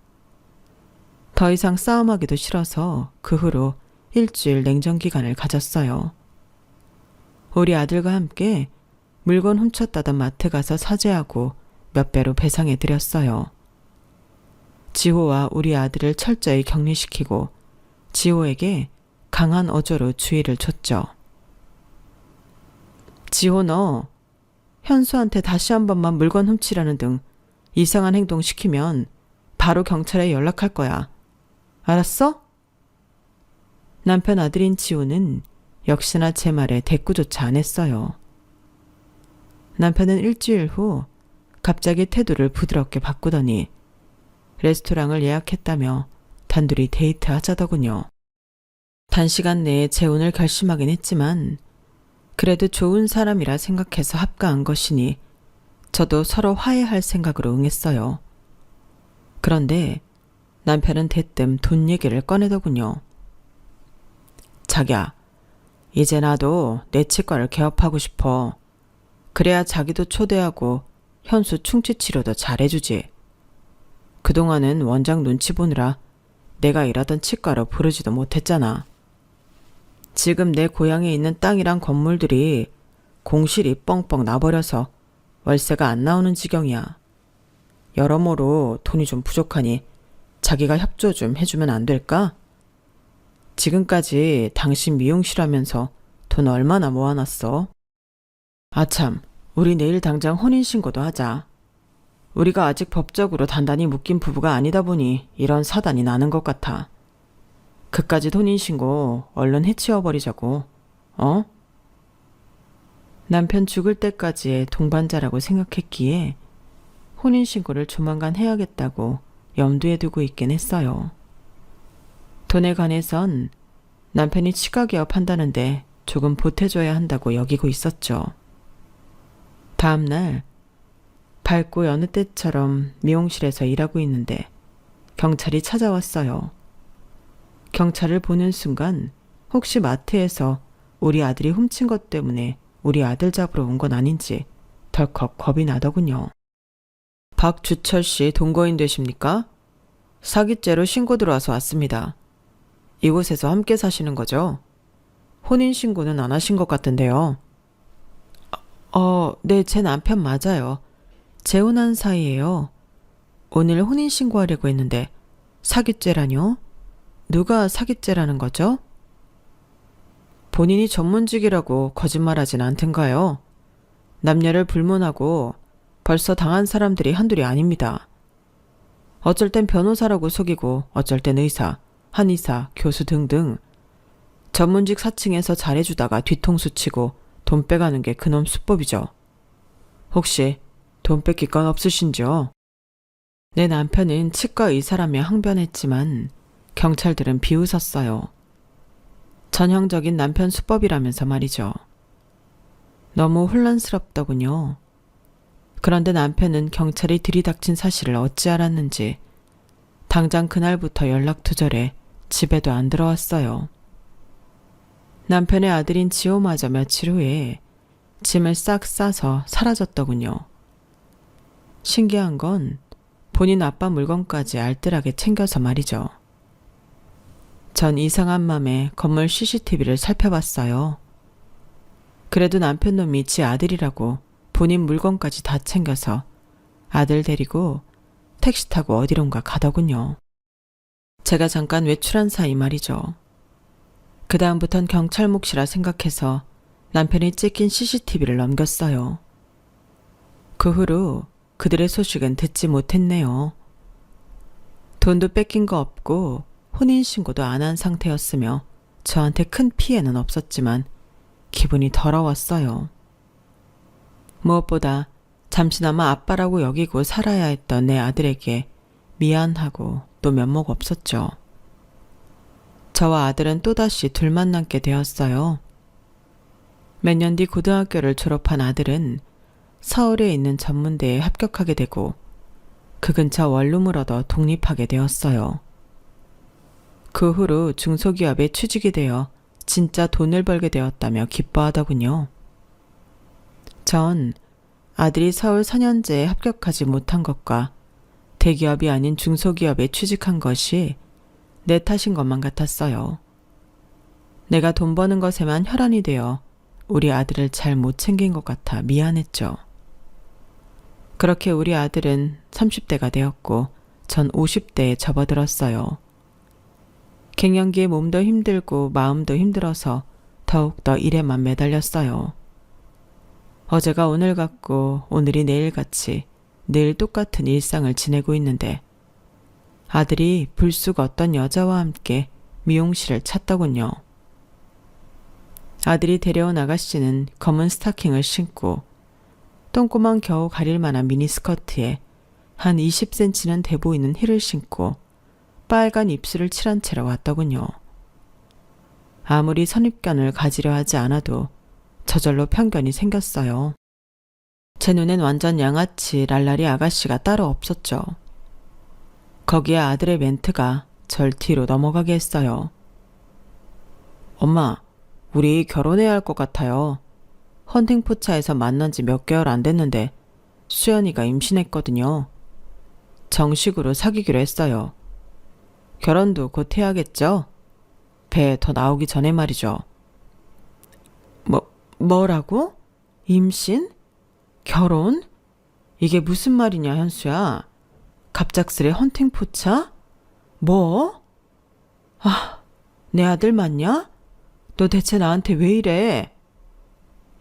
S1: 더 이상 싸움하기도 싫어서 그 후로 일주일 냉정기간을 가졌어요. 우리 아들과 함께 물건 훔쳤다던 마트 가서 사죄하고 몇 배로 배상해드렸어요. 지호와 우리 아들을 철저히 격리시키고 지호에게 강한 어조로 주의를 줬죠. 지호 너 현수한테 다시 한 번만 물건 훔치라는 등 이상한 행동 시키면 바로 경찰에 연락할 거야. 알았어? 남편 아들인 지호는 역시나 제 말에 대꾸조차 안 했어요. 남편은 일주일 후 갑자기 태도를 부드럽게 바꾸더니 레스토랑을 예약했다며 단둘이 데이트하자더군요. 단시간 내에 재혼을 결심하긴 했지만 그래도 좋은 사람이라 생각해서 합가한 것이니 저도 서로 화해할 생각으로 응했어요. 그런데 남편은 대뜸 돈 얘기를 꺼내더군요. 자기야, 이제 나도 내 치과를 개업하고 싶어. 그래야 자기도 초대하고 현수 충치 치료도 잘해주지. 그동안은 원장 눈치 보느라 내가 일하던 치과로 부르지도 못했잖아. 지금 내 고향에 있는 땅이랑 건물들이 공실이 뻥뻥 나버려서 월세가 안 나오는 지경이야. 여러모로 돈이 좀 부족하니 자기가 협조 좀 해주면 안 될까? 지금까지 당신 미용실 하면서 돈 얼마나 모아놨어? 아참, 우리 내일 당장 혼인신고도 하자. 우리가 아직 법적으로 단단히 묶인 부부가 아니다 보니 이런 사단이 나는 것 같아. 그까짓 혼인신고 얼른 해치워버리자고. 어? 남편 죽을 때까지의 동반자라고 생각했기에 혼인신고를 조만간 해야겠다고 염두에 두고 있긴 했어요. 돈에 관해선 남편이 치과 개업한다는데 조금 보태줘야 한다고 여기고 있었죠. 다음날 밝고 여느 때처럼 미용실에서 일하고 있는데 경찰이 찾아왔어요. 경찰을 보는 순간 혹시 마트에서 우리 아들이 훔친 것 때문에 우리 아들 잡으러 온 건 아닌지 덜컥 겁이 나더군요. 박주철 씨 동거인 되십니까? 사기죄로 신고 들어와서 왔습니다. 이곳에서 함께 사시는 거죠? 혼인신고는 안 하신 것 같은데요. 네, 제 남편 맞아요. 재혼한 사이예요. 오늘 혼인신고하려고 했는데 사기죄라뇨? 누가 사기죄라는 거죠? 본인이 전문직이라고 거짓말하진 않던가요? 남녀를 불문하고 벌써 당한 사람들이 한둘이 아닙니다. 어쩔 땐 변호사라고 속이고 어쩔 땐 의사, 한의사, 교수 등등 전문직 사칭해서 잘해주다가 뒤통수 치고 돈 빼가는 게 그놈 수법이죠. 혹시 돈 뺏길 건 없으신지요? 내 남편은 치과 의사라며 항변했지만 경찰들은 비웃었어요. 전형적인 남편 수법이라면서 말이죠. 너무 혼란스럽더군요. 그런데 남편은 경찰이 들이닥친 사실을 어찌 알았는지 당장 그날부터 연락 두절해 집에도 안 들어왔어요. 남편의 아들인 지호마저 며칠 후에 짐을 싹 싸서 사라졌더군요. 신기한 건 본인 아빠 물건까지 알뜰하게 챙겨서 말이죠. 전 이상한 맘에 건물 CCTV를 살펴봤어요. 그래도 남편 놈이 지 아들이라고 본인 물건까지 다 챙겨서 아들 데리고 택시 타고 어디론가 가더군요. 제가 잠깐 외출한 사이 말이죠. 그 다음부턴 경찰 몫이라 생각해서 남편이 찍힌 CCTV를 넘겼어요. 그 후로 그들의 소식은 듣지 못했네요. 돈도 뺏긴 거 없고 혼인신고도 안 한 상태였으며 저한테 큰 피해는 없었지만 기분이 더러웠어요. 무엇보다 잠시나마 아빠라고 여기고 살아야 했던 내 아들에게 미안하고 또 면목 없었죠. 저와 아들은 또다시 둘만 남게 되었어요. 몇 년 뒤 고등학교를 졸업한 아들은 서울에 있는 전문대에 합격하게 되고 그 근처 원룸을 얻어 독립하게 되었어요. 그 후로 중소기업에 취직이 되어 진짜 돈을 벌게 되었다며 기뻐하더군요. 전 아들이 서울 4년제에 합격하지 못한 것과 대기업이 아닌 중소기업에 취직한 것이 내 탓인 것만 같았어요. 내가 돈 버는 것에만 혈안이 되어 우리 아들을 잘 못 챙긴 것 같아 미안했죠. 그렇게 우리 아들은 30대가 되었고 전 50대에 접어들었어요. 갱년기에 몸도 힘들고 마음도 힘들어서 더욱더 일에만 매달렸어요. 어제가 오늘 같고 오늘이 내일 같이 늘 똑같은 일상을 지내고 있는데 아들이 불쑥 어떤 여자와 함께 미용실을 찾더군요. 아들이 데려온 아가씨는 검은 스타킹을 신고 똥구멍 겨우 가릴 만한 미니스커트에 한 20cm는 돼 보이는 힐을 신고 빨간 입술을 칠한 채로 왔더군요. 아무리 선입견을 가지려 하지 않아도 저절로 편견이 생겼어요. 제 눈엔 완전 양아치 랄라리 아가씨가 따로 없었죠. 거기에 아들의 멘트가 절 뒤로 넘어가게 했어요. 엄마, 우리 결혼해야 할 것 같아요. 헌팅포차에서 만난 지 몇 개월 안 됐는데 수연이가 임신했거든요. 정식으로 사귀기로 했어요. 결혼도 곧 해야겠죠? 배 더 나오기 전에 말이죠. 뭐라고? 임신? 결혼? 이게 무슨 말이냐, 현수야? 갑작스레 헌팅포차? 뭐? 아, 내 아들 맞냐? 너 대체 나한테 왜 이래?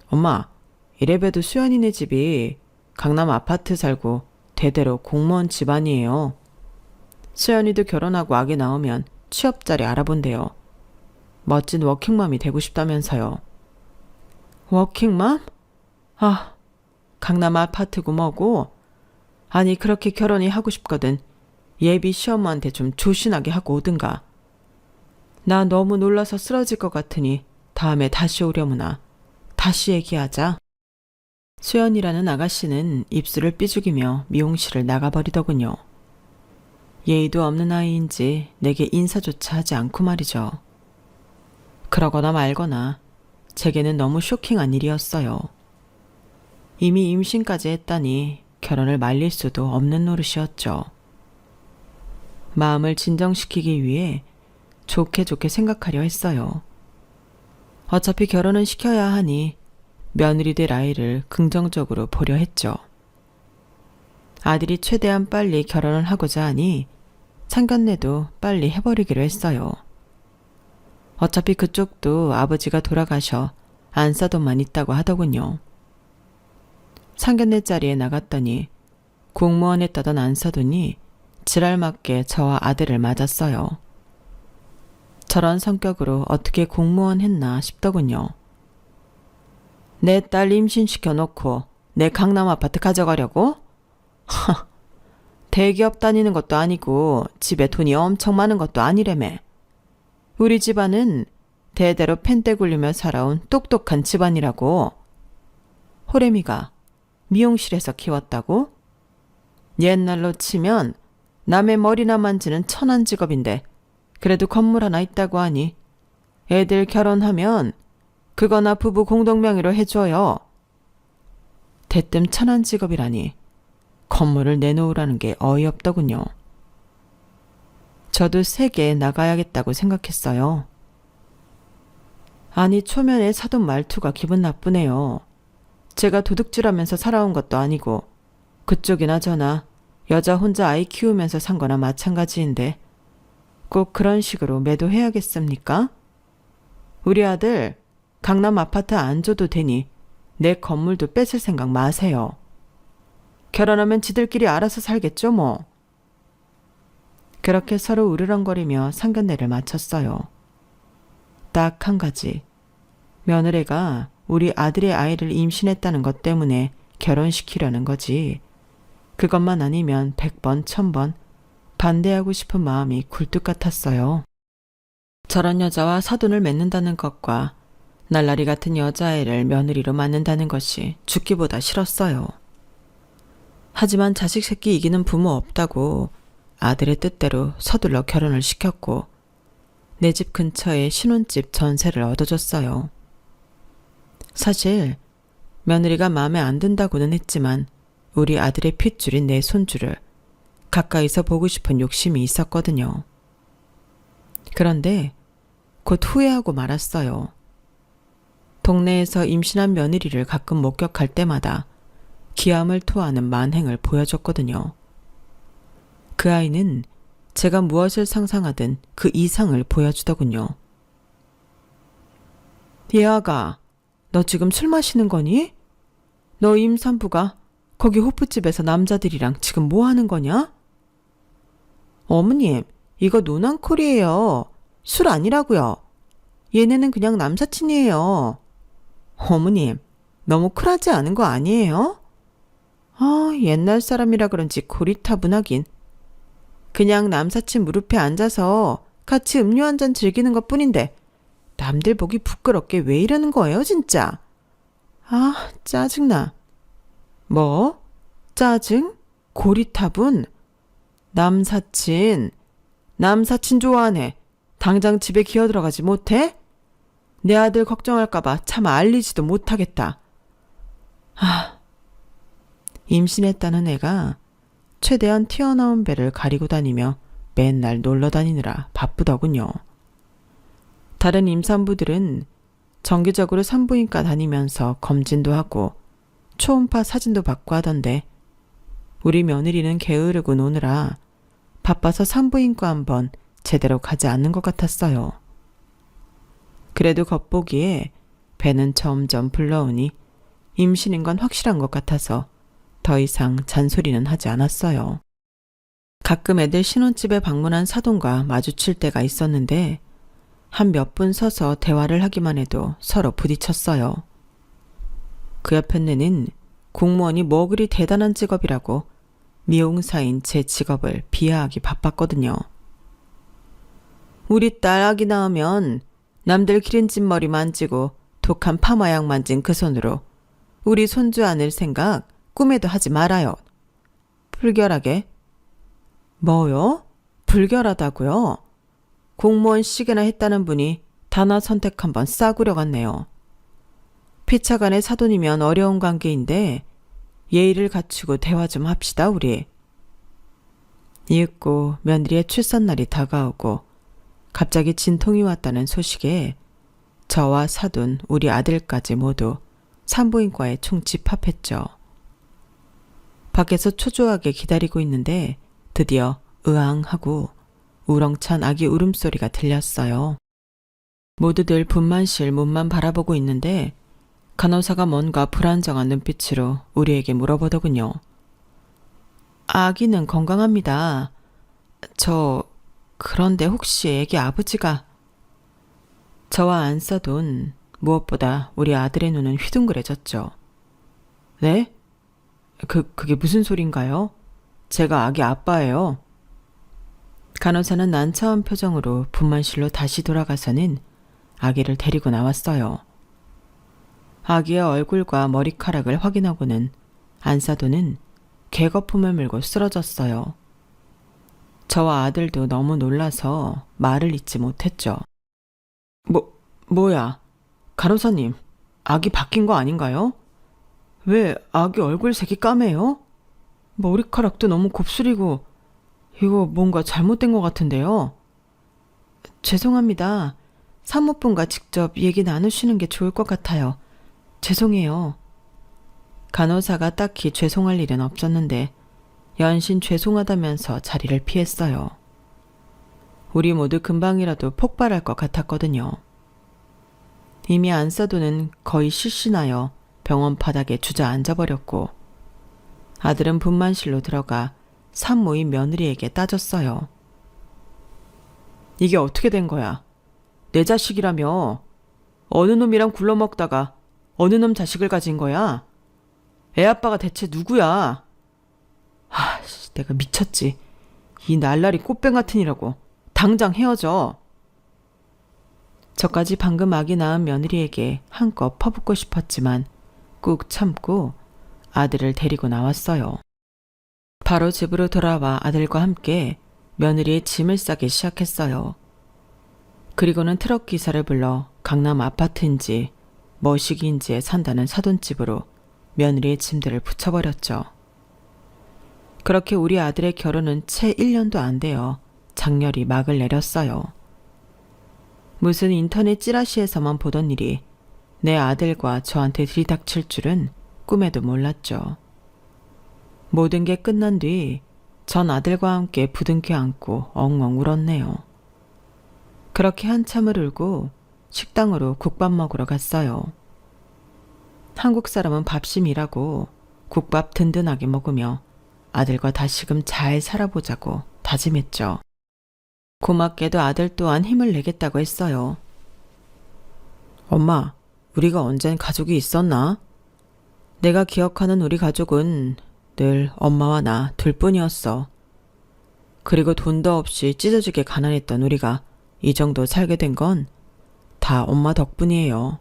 S1: 엄마, 이래봬도 수연이네 집이 강남 아파트 살고 대대로 공무원 집안이에요. 수연이도 결혼하고 아기 나오면 취업 자리 알아본대요. 멋진 워킹맘이 되고 싶다면서요. 워킹맘? 아, 강남 아파트고 뭐고. 아니 그렇게 결혼이 하고 싶거든 예비 시어머니한테 좀 조신하게 하고 오든가. 나 너무 놀라서 쓰러질 것 같으니 다음에 다시 오려무나. 다시 얘기하자. 수연이라는 아가씨는 입술을 삐죽이며 미용실을 나가버리더군요. 예의도 없는 아이인지 내게 인사조차 하지 않고 말이죠. 그러거나 말거나 제게는 너무 쇼킹한 일이었어요. 이미 임신까지 했다니 결혼을 말릴 수도 없는 노릇이었죠. 마음을 진정시키기 위해 좋게 생각하려 했어요. 어차피 결혼은 시켜야 하니 며느리 될 아이를 긍정적으로 보려 했죠. 아들이 최대한 빨리 결혼을 하고자 하니 상견례도 빨리 해버리기로 했어요. 어차피 그쪽도 아버지가 돌아가셔 안싸돈만 있다고 하더군요. 상견례 자리에 나갔더니 공무원 했다던 안사돈이 지랄맞게 저와 아들을 맞았어요. 저런 성격으로 어떻게 공무원 했나 싶더군요. 내 딸 임신시켜놓고 내 강남 아파트 가져가려고? 하, 대기업 다니는 것도 아니고 집에 돈이 엄청 많은 것도 아니래매. 우리 집안은 대대로 펜대 굴리며 살아온 똑똑한 집안이라고. 호래미가 미용실에서 키웠다고? 옛날로 치면 남의 머리나 만지는 천한 직업인데 그래도 건물 하나 있다고 하니 애들 결혼하면 그거나 부부 공동명의로 해줘요. 대뜸 천한 직업이라니 건물을 내놓으라는 게 어이없더군요. 저도 세게 나가야겠다고 생각했어요. 아니 초면에 사돈 말투가 기분 나쁘네요. 제가 도둑질하면서 살아온 것도 아니고 그쪽이나 저나 여자 혼자 아이 키우면서 산 거나 마찬가지인데 꼭 그런 식으로 매도해야겠습니까? 우리 아들 강남 아파트 안 줘도 되니 내 건물도 뺏을 생각 마세요. 결혼하면 지들끼리 알아서 살겠죠 뭐. 그렇게 서로 으르렁거리며 상견례를 마쳤어요. 딱 한 가지. 며느리가 우리 아들의 아이를 임신했다는 것 때문에 결혼시키려는 거지. 그것만 아니면 100번, 1000번 반대하고 싶은 마음이 굴뚝 같았어요. 저런 여자와 사돈을 맺는다는 것과 날라리 같은 여자애를 며느리로 맞는다는 것이 죽기보다 싫었어요. 하지만 자식 새끼 이기는 부모 없다고 아들의 뜻대로 서둘러 결혼을 시켰고 내 집 근처에 신혼집 전세를 얻어줬어요. 사실 며느리가 마음에 안 든다고는 했지만 우리 아들의 핏줄인 내 손주를 가까이서 보고 싶은 욕심이 있었거든요. 그런데 곧 후회하고 말았어요. 동네에서 임신한 며느리를 가끔 목격할 때마다 기함을 토하는 만행을 보여줬거든요. 그 아이는 제가 무엇을 상상하든 그 이상을 보여주더군요. 얘아가, 너 지금 술 마시는 거니? 너 임산부가 거기 호프집에서 남자들이랑 지금 뭐 하는 거냐? 어머님, 이거 노난콜이에요. 술 아니라고요. 얘네는 그냥 남사친이에요. 어머님, 너무 쿨하지 않은 거 아니에요? 옛날 사람이라 그런지 고리타분하긴. 그냥 남사친 무릎에 앉아서 같이 음료 한 잔 즐기는 것 뿐인데 남들 보기 부끄럽게 왜 이러는 거예요, 진짜? 짜증나. 뭐? 짜증? 고리타분? 남사친 좋아하네. 당장 집에 기어들어가지 못해? 내 아들 걱정할까봐 참 알리지도 못하겠다. 임신했다는 애가 최대한 튀어나온 배를 가리고 다니며 맨날 놀러 다니느라 바쁘더군요. 다른 임산부들은 정기적으로 산부인과 다니면서 검진도 하고 초음파 사진도 받고 하던데 우리 며느리는 게으르고 노느라 바빠서 산부인과 한번 제대로 가지 않는 것 같았어요. 그래도 겉보기에 배는 점점 불러오니 임신인 건 확실한 것 같아서 더 이상 잔소리는 하지 않았어요. 가끔 애들 신혼집에 방문한 사돈과 마주칠 때가 있었는데 한 몇 분 서서 대화를 하기만 해도 서로 부딪혔어요. 그 옆에는 공무원이 뭐 그리 대단한 직업이라고 미용사인 제 직업을 비하하기 바빴거든요. 우리 딸 아기 낳으면 남들 기름진 머리 만지고 독한 파마약 만진 그 손으로 우리 손주 안을 생각 꿈에도 하지 말아요. 불결하게. 뭐요? 불결하다고요? 공무원 시계나 했다는 분이 단어 선택 한번 싸구려 같네요. 피차간의 사돈이면 어려운 관계인데 예의를 갖추고 대화 좀 합시다, 우리. 이윽고 며느리의 출산날이 다가오고 갑자기 진통이 왔다는 소식에 저와 사돈, 우리 아들까지 모두 산부인과에 총집합했죠. 밖에서 초조하게 기다리고 있는데 드디어 으앙하고 우렁찬 아기 울음소리가 들렸어요. 모두들 분만실 문만 바라보고 있는데 간호사가 뭔가 불안정한 눈빛으로 우리에게 물어보더군요. 아기는 건강합니다. 그런데 혹시 애기 아버지가... 저와 안사돈 무엇보다 우리 아들의 눈은 휘둥그레졌죠. 네? 그게 무슨 소린가요? 제가 아기 아빠예요. 간호사는 난처한 표정으로 분만실로 다시 돌아가서는 아기를 데리고 나왔어요. 아기의 얼굴과 머리카락을 확인하고는 안사돈은 개거품을 물고 쓰러졌어요. 저와 아들도 너무 놀라서 말을 잇지 못했죠. 뭐야? 간호사님, 아기 바뀐 거 아닌가요? 왜 아기 얼굴색이 까매요? 머리카락도 너무 곱슬이고 이거 뭔가 잘못된 것 같은데요. 죄송합니다. 사모분과 직접 얘기 나누시는 게 좋을 것 같아요. 죄송해요. 간호사가 딱히 죄송할 일은 없었는데 연신 죄송하다면서 자리를 피했어요. 우리 모두 금방이라도 폭발할 것 같았거든요. 이미 안사돈은 거의 실신하여 병원 바닥에 주저앉아버렸고 아들은 분만실로 들어가 산모인 며느리에게 따졌어요. 이게 어떻게 된 거야? 내 자식이라며 어느 놈이랑 굴러먹다가 어느 놈 자식을 가진 거야? 애 아빠가 대체 누구야? 내가 미쳤지. 이 날라리 꽃뱀 같은 이라고. 당장 헤어져. 저까지 방금 아기 낳은 며느리에게 한껏 퍼붓고 싶었지만 꾹 참고 아들을 데리고 나왔어요. 바로 집으로 돌아와 아들과 함께 며느리의 짐을 싸기 시작했어요. 그리고는 트럭 기사를 불러 강남 아파트인지 머시기인지에 산다는 사돈집으로 며느리의 짐들을 붙여버렸죠. 그렇게 우리 아들의 결혼은 채 1년도 안 되어 장렬히 막을 내렸어요. 무슨 인터넷 찌라시에서만 보던 일이 내 아들과 저한테 들이닥칠 줄은 꿈에도 몰랐죠. 모든 게 끝난 뒤 전 아들과 함께 부둥켜 안고 엉엉 울었네요. 그렇게 한참을 울고 식당으로 국밥 먹으러 갔어요. 한국 사람은 밥심이라고 국밥 든든하게 먹으며 아들과 다시금 잘 살아보자고 다짐했죠. 고맙게도 아들 또한 힘을 내겠다고 했어요. 엄마, 우리가 언젠 가족이 있었나? 내가 기억하는 우리 가족은 늘 엄마와 나 둘뿐이었어. 그리고 돈도 없이 찢어지게 가난했던 우리가 이 정도 살게 된 건 다 엄마 덕분이에요.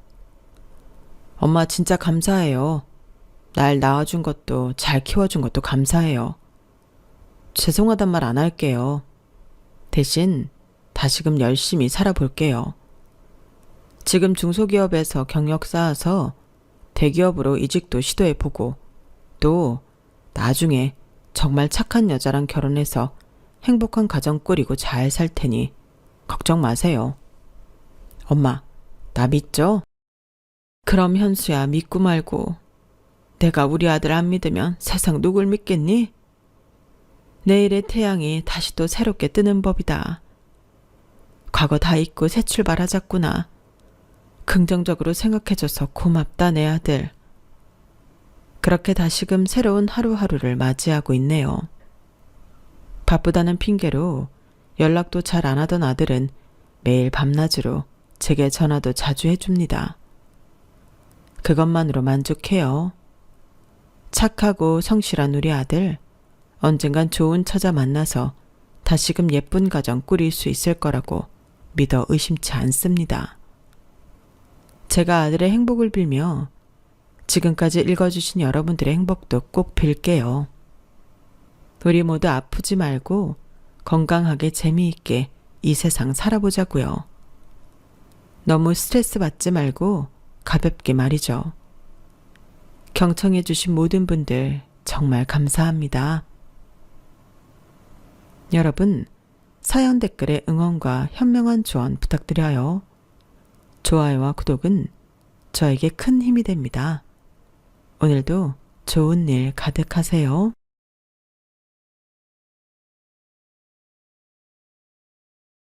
S1: 엄마 진짜 감사해요. 날 낳아준 것도 잘 키워준 것도 감사해요. 죄송하단 말 안 할게요. 대신 다시금 열심히 살아볼게요. 지금 중소기업에서 경력 쌓아서 대기업으로 이직도 시도해보고 또 나중에 정말 착한 여자랑 결혼해서 행복한 가정 꾸리고 잘 살 테니 걱정 마세요. 엄마, 나 믿죠? 그럼 현수야 믿고 말고 내가 우리 아들 안 믿으면 세상 누굴 믿겠니? 내일의 태양이 다시 또 새롭게 뜨는 법이다. 과거 다 잊고 새 출발하자꾸나. 긍정적으로 생각해줘서 고맙다 내 아들. 그렇게 다시금 새로운 하루하루를 맞이하고 있네요. 바쁘다는 핑계로 연락도 잘 안 하던 아들은 매일 밤낮으로 제게 전화도 자주 해줍니다. 그것만으로 만족해요. 착하고 성실한 우리 아들, 언젠간 좋은 처자 만나서 다시금 예쁜 가정 꾸릴 수 있을 거라고 믿어 의심치 않습니다. 제가 아들의 행복을 빌며 지금까지 읽어주신 여러분들의 행복도 꼭 빌게요. 우리 모두 아프지 말고 건강하게 재미있게 이 세상 살아보자고요. 너무 스트레스 받지 말고 가볍게 말이죠. 경청해주신 모든 분들 정말 감사합니다. 여러분, 사연 댓글에 응원과 현명한 조언 부탁드려요. 좋아요와 구독은 저에게 큰 힘이 됩니다. 오늘도 좋은 일 가득하세요.